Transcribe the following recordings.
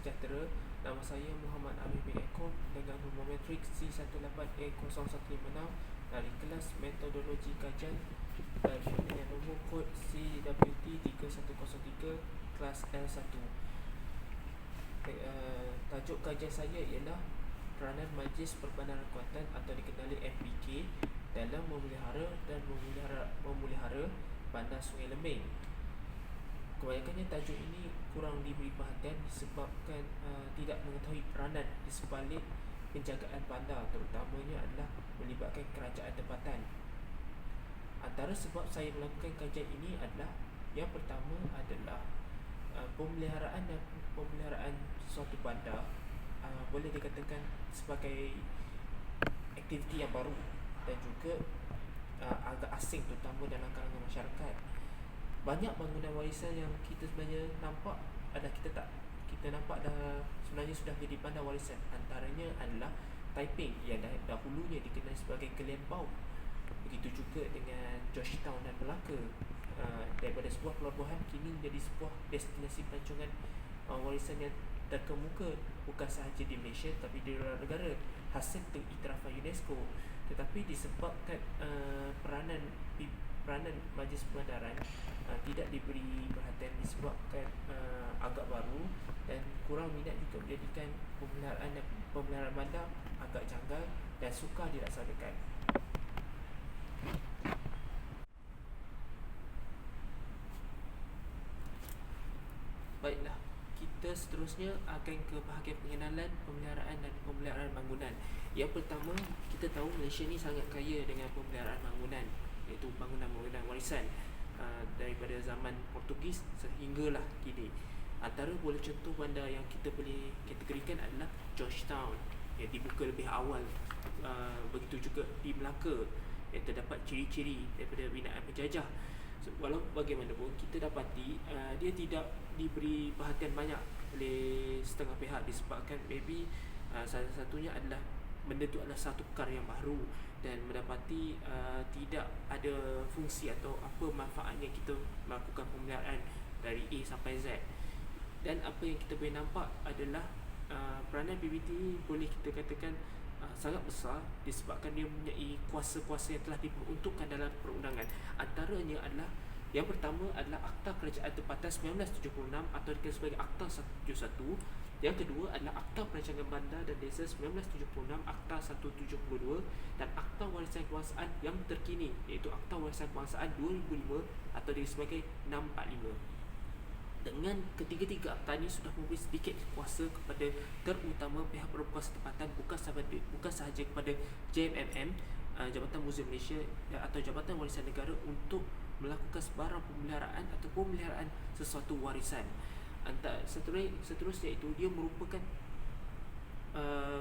sejahtera. Nama saya Muhammad Arif bin Eko dengan nombor metrik C18A0156 dari kelas Metodologi Kajian dan dengan nombor kod CWT3103 kelas L1. Tajuk kajian saya ialah peranan Majlis Perbandaran Kuantan atau dikenali MPK dalam memelihara dan memelihara bandar Sungai Lembing. Kebanyakannya tajuk ini kurang diberi perhatian disebabkan tidak mengetahui peranan di sebalik penjagaan bandar, terutamanya adalah melibatkan kerajaan tempatan. Antara sebab saya melakukan kajian ini adalah, yang pertama adalah pemeliharaan suatu bandar boleh dikatakan sebagai aktiviti yang baru dan juga agak asing, terutama dalam kalangan masyarakat. Banyak bangunan warisan yang kita sebenarnya nampak kita nampak dah sebenarnya sudah menjadi bandar warisan. Antaranya adalah Taiping yang dahulunya dikenal sebagai Kelembau. Begitu juga dengan Georgetown dan Melaka. Daripada sebuah pelabuhan kini menjadi sebuah destinasi pelancongan warisan yang terkemuka bukan sahaja di Malaysia tapi di luar negara, hasil pengiktirafan UNESCO. Tetapi disebabkan peranan Majlis Perbandaran tidak diberi perhatian disebabkan agak baru dan kurang minat juga menjadikan pemeliharaan bandar agak janggal dan sukar dilaksanakan. Baiklah, kita seterusnya akan ke bahagian pengenalan pemeliharaan dan pemeliharaan bangunan. Yang pertama, kita tahu Malaysia ni sangat kaya dengan pemeliharaan bangunan, iaitu bangunan-bangunan warisan daripada zaman Portugis sehinggalah kini. Antara boleh contoh bandar yang kita boleh kategorikan adalah Georgetown yang dibuka lebih awal. Begitu juga di Melaka yang terdapat ciri-ciri daripada binaan penjajah. Walau bagaimanapun kita dapati dia tidak diberi perhatian banyak oleh setengah pihak disebabkan maybe salah satunya adalah benda itu adalah satu perkara yang baru dan mendapati tidak ada fungsi atau apa manfaatnya kita melakukan pemeliharaan dari A sampai Z. Dan apa yang kita boleh nampak adalah peranan PBT ini boleh kita katakan sangat besar disebabkan dia mempunyai kuasa-kuasa yang telah diperuntukkan dalam perundangan. Antaranya adalah, yang pertama adalah Akta Kerajaan Tempatan 1976 atau dikenal sebagai Akta 171. Yang kedua adalah Akta Perancangan Bandar dan Desa 1976, Akta 172, dan Akta Warisan Kebangsaan yang terkini iaitu Akta Warisan Kebangsaan 2005 atau dikenal sebagai 645. Dengan ketiga-tiga akta ini sudah memberi sedikit kuasa kepada terutama pihak berkuasa tempatan, bukan sahaja kepada JMMM, Jabatan Muzium Malaysia atau Jabatan Warisan Negara untuk melakukan sebarang pemeliharaan atau pemeliharaan sesuatu warisan. Seterusnya itu dia merupakan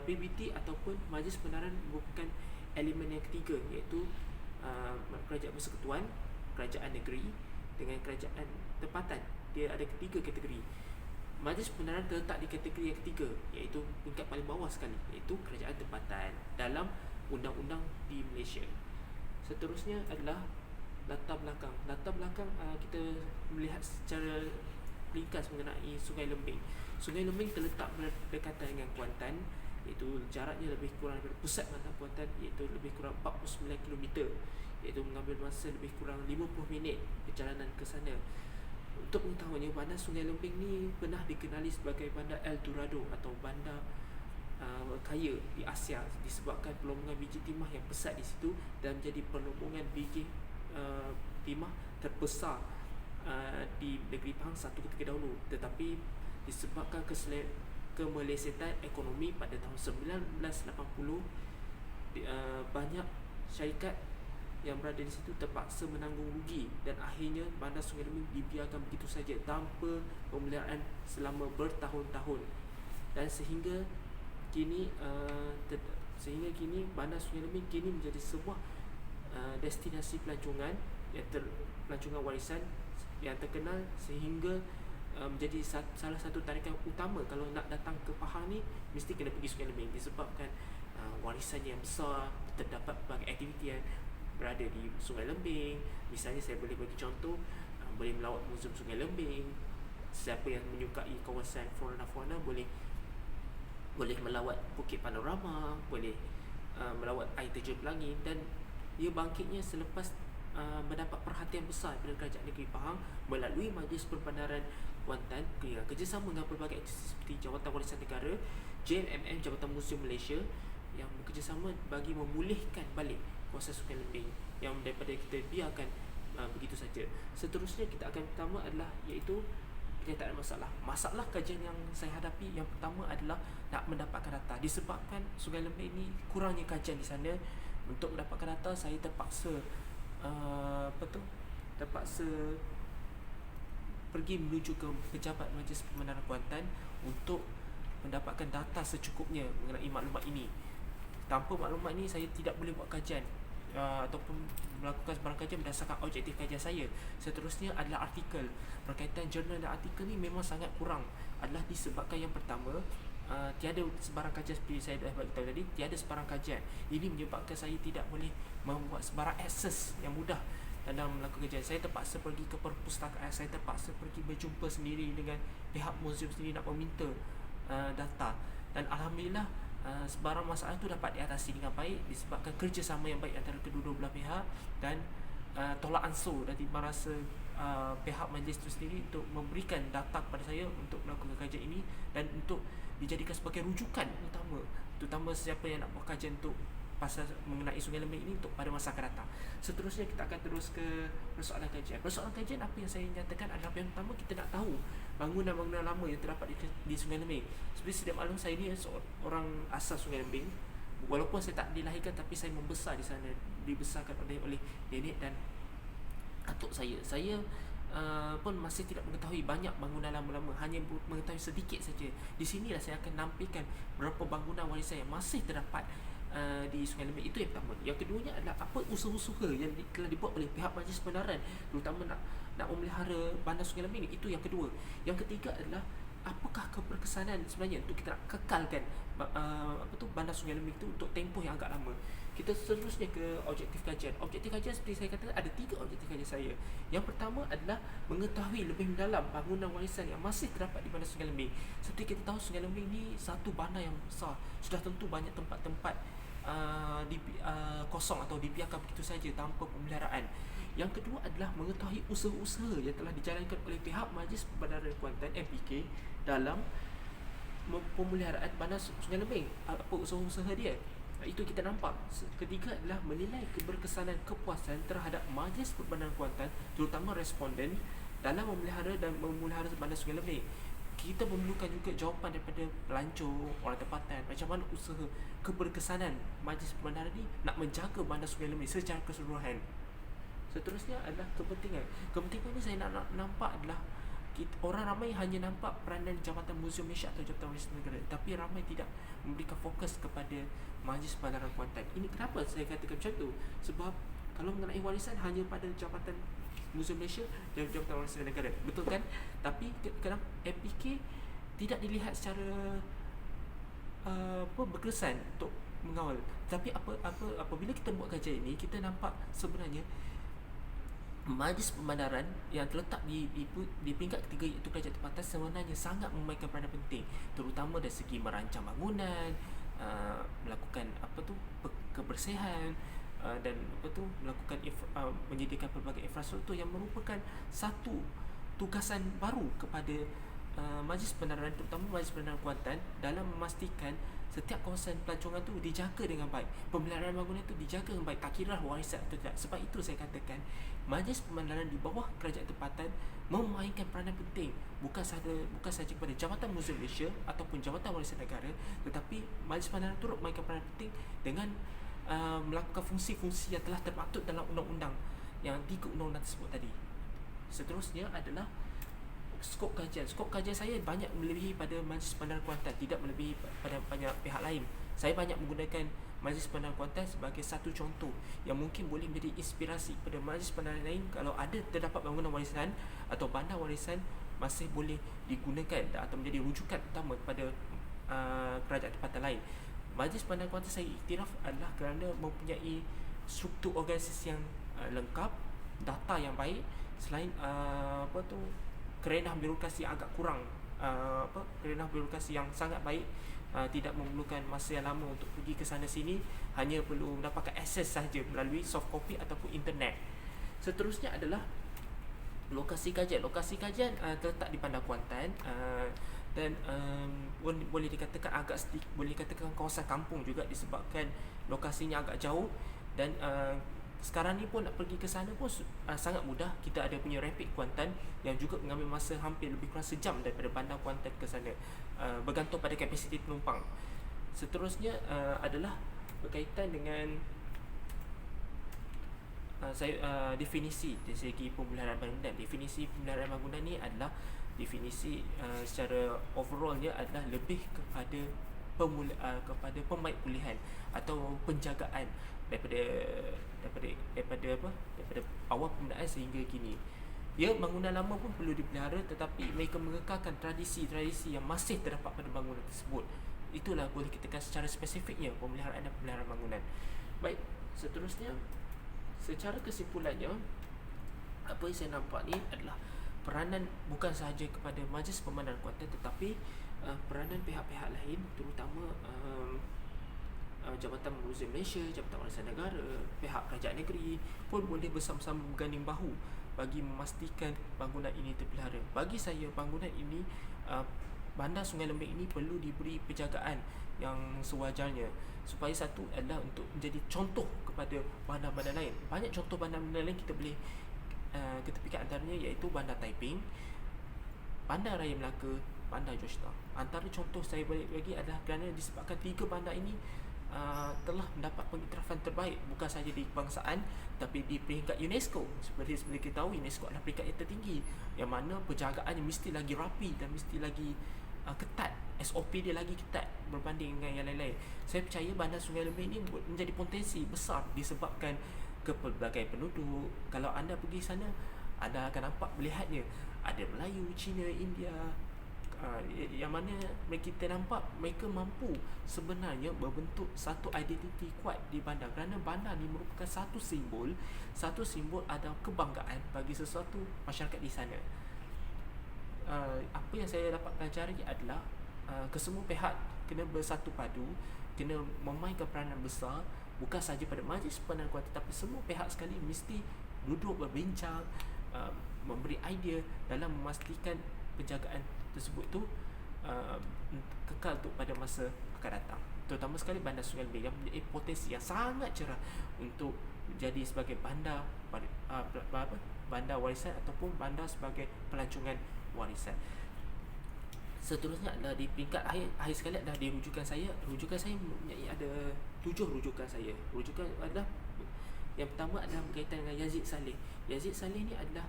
PBT ataupun Majlis Perbandaran merupakan elemen yang ketiga, iaitu kerajaan persekutuan, kerajaan negeri dengan kerajaan tempatan. Dia ada ketiga kategori. Majlis Perbandaran terletak di kategori yang ketiga, iaitu tingkat paling bawah sekali, iaitu kerajaan tempatan dalam undang-undang di Malaysia. Seterusnya adalah latar belakang. Latar belakang kita melihat secara ringkas mengenai Sungai Lembing. Sungai Lembing terletak berdekatan dengan Kuantan, iaitu jaraknya lebih kurang daripada pusat bandar Kuantan, iaitu lebih kurang 49 km, iaitu mengambil masa lebih kurang 50 minit perjalanan ke sana. Untuk mengetahuinya, bandar Sungai Lembing ni pernah dikenali sebagai bandar El Dorado atau bandar kaya di Asia disebabkan pelombongan biji timah yang pesat di situ dan menjadi pelombongan biji timah terbesar di negeri Pahang satu ketika dahulu. Tetapi disebabkan kemelesetan ekonomi pada tahun 1980, banyak syarikat yang berada di situ terpaksa menanggung rugi dan akhirnya bandar Sungai Lembing dibiarkan begitu saja tanpa pemeliharaan selama bertahun-tahun, dan sehingga kini bandar Sungai Lembing kini menjadi sebuah destinasi pelancongan pelancongan warisan yang terkenal sehingga menjadi salah satu tarikan utama kalau nak datang ke Pahang ni mesti kena pergi Sungai Lembing disebabkan warisannya yang besar. Terdapat berbagai aktiviti yang berada di Sungai Lembing. Misalnya saya boleh bagi contoh, boleh melawat Muzium Sungai Lembing, siapa yang menyukai kawasan flora fauna boleh melawat Bukit Panorama, boleh melawat air terjun Pelangi, dan ia bangkitnya selepas mendapat perhatian besar daripada Kerajaan Negeri Pahang melalui Majlis Perbandaran Kuantan kerjasama dengan pelbagai institusi seperti Jabatan Warisan Negara, JMMM, Jabatan Museum Malaysia, yang bekerjasama bagi memulihkan balik kawasan Sungai Lembing yang daripada kita biarkan begitu saja. Seterusnya kita akan pertama adalah iaitu kenyataan masalah kajian yang saya hadapi. Yang pertama adalah nak mendapatkan data. Disebabkan Sungai Lembing ini kurangnya kajian di sana, untuk mendapatkan data saya terpaksa terpaksa pergi menuju ke pejabat Majlis Perbandaran Kuantan untuk mendapatkan data secukupnya mengenai maklumat ini. Tanpa maklumat ini saya tidak boleh buat kajian ataupun melakukan sebarang kajian berdasarkan objektif kajian saya. Seterusnya adalah artikel. Berkaitan jurnal dan artikel ni memang sangat kurang, adalah disebabkan yang pertama tiada sebarang kajian seperti saya dah beritahu tadi, tiada sebarang kajian. Ini menyebabkan saya tidak boleh membuat sebarang akses yang mudah dalam melakukan kajian. Saya terpaksa pergi ke perpustakaan, saya terpaksa pergi berjumpa sendiri dengan pihak muzium sendiri nak meminta data, dan alhamdulillah sebarang masalah itu dapat diatasi dengan baik disebabkan kerjasama yang baik antara kedua-dua belah pihak, dan tolak ansur dari merasa pihak majlis itu sendiri untuk memberikan data kepada saya untuk melakukan kajian ini dan untuk dijadikan sebagai rujukan utama, terutama siapa yang nak buat kajian untuk pasal mengenai Sungai Lembing ini untuk pada masa akan datang. Seterusnya kita akan terus ke persoalan kajian. Persoalan kajian apa yang saya nyatakan adalah yang pertama, kita nak tahu bangunan-bangunan lama yang terdapat di Sungai Lembing. Seperti sedia maklum, saya ni seorang asal Sungai Lembing. Walaupun saya tak dilahirkan, tapi saya membesar di sana, dibesarkan oleh nenek dan atuk saya. Saya pun masih tidak mengetahui banyak bangunan lama-lama, hanya mengetahui sedikit saja. Di sinilah saya akan nampilkan beberapa bangunan warisan yang masih terdapat di Sungai Lembing. Itu yang pertama. Yang keduanya adalah apa usaha-usaha yang telah dibuat oleh pihak Majlis Perbandaran, terutama nak memelihara bandar Sungai Lembing. Itu yang kedua. Yang ketiga adalah apakah keberkesanan sebenarnya untuk kita nak kekalkan bandar Sungai Lembing itu untuk tempoh yang agak lama. Kita seterusnya ke objektif kajian. Objektif kajian seperti saya katakan, ada 3 objektif kajian saya. Yang pertama adalah mengetahui lebih mendalam bangunan warisan yang masih terdapat di bandar Sungai Lembing. Seperti kita tahu, Sungai Lembing ni satu bandar yang besar. Sudah tentu banyak tempat-tempat kosong atau dibiarkan begitu saja tanpa pemeliharaan. Yang kedua adalah mengetahui usaha-usaha yang telah dijalankan oleh pihak Majlis Perbandaran Kuantan MPK dalam pemeliharaan bandar Sungai Lembing. Apa usaha-usaha dia? Itu kita nampak. Ketiga adalah menilai keberkesanan kepuasan terhadap Majlis Perbandaran Kuantan, terutama responden, dalam memelihara bandar Sungai Lembing. Kita memerlukan juga jawapan daripada pelancong, orang tempatan, macam mana usaha keberkesanan Majlis Perbandaran ni nak menjaga bandar Sungai Lembing secara keseluruhan. Seterusnya adalah kepentingan. Kepentingan ni saya nak nampak adalah orang ramai hanya nampak peranan Jabatan Muzium Malaysia atau Jabatan Warisan Negara, tapi ramai tidak memberikan fokus kepada Majlis Perbandaran Kuantan. Ini kenapa saya katakan macam tu? Sebab kalau mengenai warisan hanya pada Jabatan Muzium Malaysia dan Jabatan Warisan Negara, betul kan? Tapi kenapa MPK tidak dilihat secara berkesan untuk mengawal. Tapi apabila kita buat kajian ini, kita nampak sebenarnya Majlis Perbandaran yang terletak di peringkat ketiga iaitu Kerajaan Tempatan sebenarnya sangat memainkan peranan penting, terutama dari segi merancang bangunan, melakukan kebersihan, dan melakukan menyediakan pelbagai infrastruktur yang merupakan satu tugasan baru kepada Majlis Perbandaran, terutama Majlis Perbandaran Kuantan, dalam memastikan setiap kawasan pelancongan tu dijaga dengan baik, pemeliharaan bangunan tu dijaga dengan baik, tak kira warisan atau tidak. Sebab itu saya katakan Majlis Perbandaran di bawah Kerajaan Tempatan memainkan peranan penting, bukan sahaja kepada Jabatan Muzium Malaysia ataupun Jabatan Warisan Negara, tetapi Majlis Perbandaran turut memainkan peranan penting dengan melakukan fungsi-fungsi yang telah termaktub dalam undang-undang, yang 3 undang-undang tersebut tadi. Seterusnya adalah skop kajian. Skop kajian saya banyak melebihi pada Majlis Perbandaran Kuantan, tidak melebihi pada banyak pihak lain. Saya banyak menggunakan Majlis Perbandaran Kuantan sebagai satu contoh yang mungkin boleh menjadi inspirasi kepada Majlis Perbandaran lain. Kalau ada terdapat bangunan warisan atau bandar warisan, masih boleh digunakan atau menjadi rujukan utama kepada kerajaan tempatan lain. Majlis Perbandaran Kuantan saya iktiraf adalah kerana mempunyai struktur organisasi yang lengkap, data yang baik, selain kerenah birokrasi agak kurang, kerenah birokrasi yang sangat baik, tidak memerlukan masa yang lama untuk pergi ke sana sini, hanya perlu mendapatkan akses sahaja melalui soft copy ataupun internet. Seterusnya adalah lokasi kajian. Lokasi kajian terletak di Bandar Kuantan, dan boleh dikatakan boleh dikatakan kawasan kampung juga, disebabkan lokasinya agak jauh. Dan sekarang ni pun nak pergi ke sana pun sangat mudah. Kita ada punya Rapid Kuantan yang juga mengambil masa hampir lebih kurang sejam daripada Bandar Kuantan ke sana, bergantung pada kapasiti penumpang. Seterusnya adalah berkaitan dengan definisi dari segi pemeliharaan bangunan. Definisi pemeliharaan bangunan ni adalah definisi secara overallnya adalah lebih kepada kepada pembaik pulihan atau penjagaan daripada awal penggunaan sehingga kini. Ya, bangunan lama pun perlu dipelihara, tetapi mereka mengekalkan tradisi-tradisi yang masih terdapat pada bangunan tersebut. Itulah boleh kita katakan secara spesifiknya pemeliharaan dan pemeliharaan bangunan. Baik, seterusnya secara kesimpulannya, apa yang saya nampak ni adalah peranan bukan sahaja kepada Majlis Pemandangan Kuantan, tetapi peranan pihak-pihak lain, terutama Jabatan Muzium Malaysia, Jabatan Warisan Negara, pihak kerajaan negeri pun boleh bersama-sama berganding bahu bagi memastikan bangunan ini terpelihara. Bagi saya, bangunan ini, Bandar Sungai Lembing ini perlu diberi penjagaan yang sewajarnya, supaya satu adalah untuk menjadi contoh kepada bandar-bandar lain. Banyak contoh bandar-bandar lain kita boleh ketepikan, antaranya iaitu Bandar Taiping, Bandar Raya Melaka, Bandar Georgetown. Antara contoh saya boleh bagi adalah kerana disebabkan tiga bandar ini telah mendapat pengiktirafan terbaik, bukan sahaja di kebangsaan tapi di peringkat UNESCO. Seperti kita tahu, UNESCO adalah peringkat yang tertinggi, yang mana penjagaannya mesti lagi rapi dan mesti lagi ketat. SOP dia lagi ketat berbanding dengan yang lain-lain. Saya percaya Bandar Sungai Lembing ini menjadi potensi besar disebabkan kepelbagaian penduduk. Kalau anda pergi sana, anda akan nampak melihatnya ada Melayu, Cina, India, yang mana kita nampak mereka mampu sebenarnya membentuk satu identiti kuat di bandar, kerana bandar ni merupakan satu simbol ada kebanggaan bagi sesuatu masyarakat di sana. Apa yang saya dapat pelajari adalah kesemua pihak kena bersatu padu, kena memainkan peranan besar, bukan sahaja pada Majlis Pemandangan Kuantan, tetapi semua pihak sekali mesti duduk berbincang, memberi idea dalam memastikan penjagaan tersebut tu kekal untuk pada masa akan datang. Terutama sekali Bandar Sungai Lembing yang mempunyai potensi yang sangat cerah untuk jadi sebagai bandar bandar warisan ataupun bandar sebagai pelancongan warisan. Seterusnya adalah di peringkat akhir sekali adalah di rujukan saya. Rujukan saya mempunyai ada 7 rujukan saya. Rujukan adalah, yang pertama adalah berkaitan dengan Yazid Saleh. Yazid Saleh ni adalah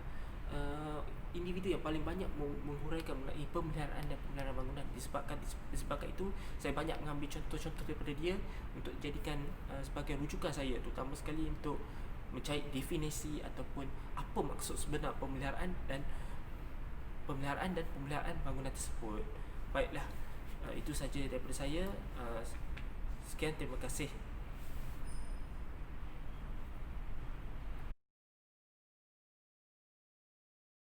individu yang paling banyak menghuraikan mengenai pemeliharaan dan pemeliharaan bangunan. Disebabkan itu, saya banyak mengambil contoh-contoh daripada dia untuk jadikan sebagai rujukan saya, terutama sekali untuk mencari definisi ataupun apa maksud sebenar pemeliharaan dan pemeliharaan bangunan tersebut. Baiklah, itu saja daripada saya. Sekian, terima kasih.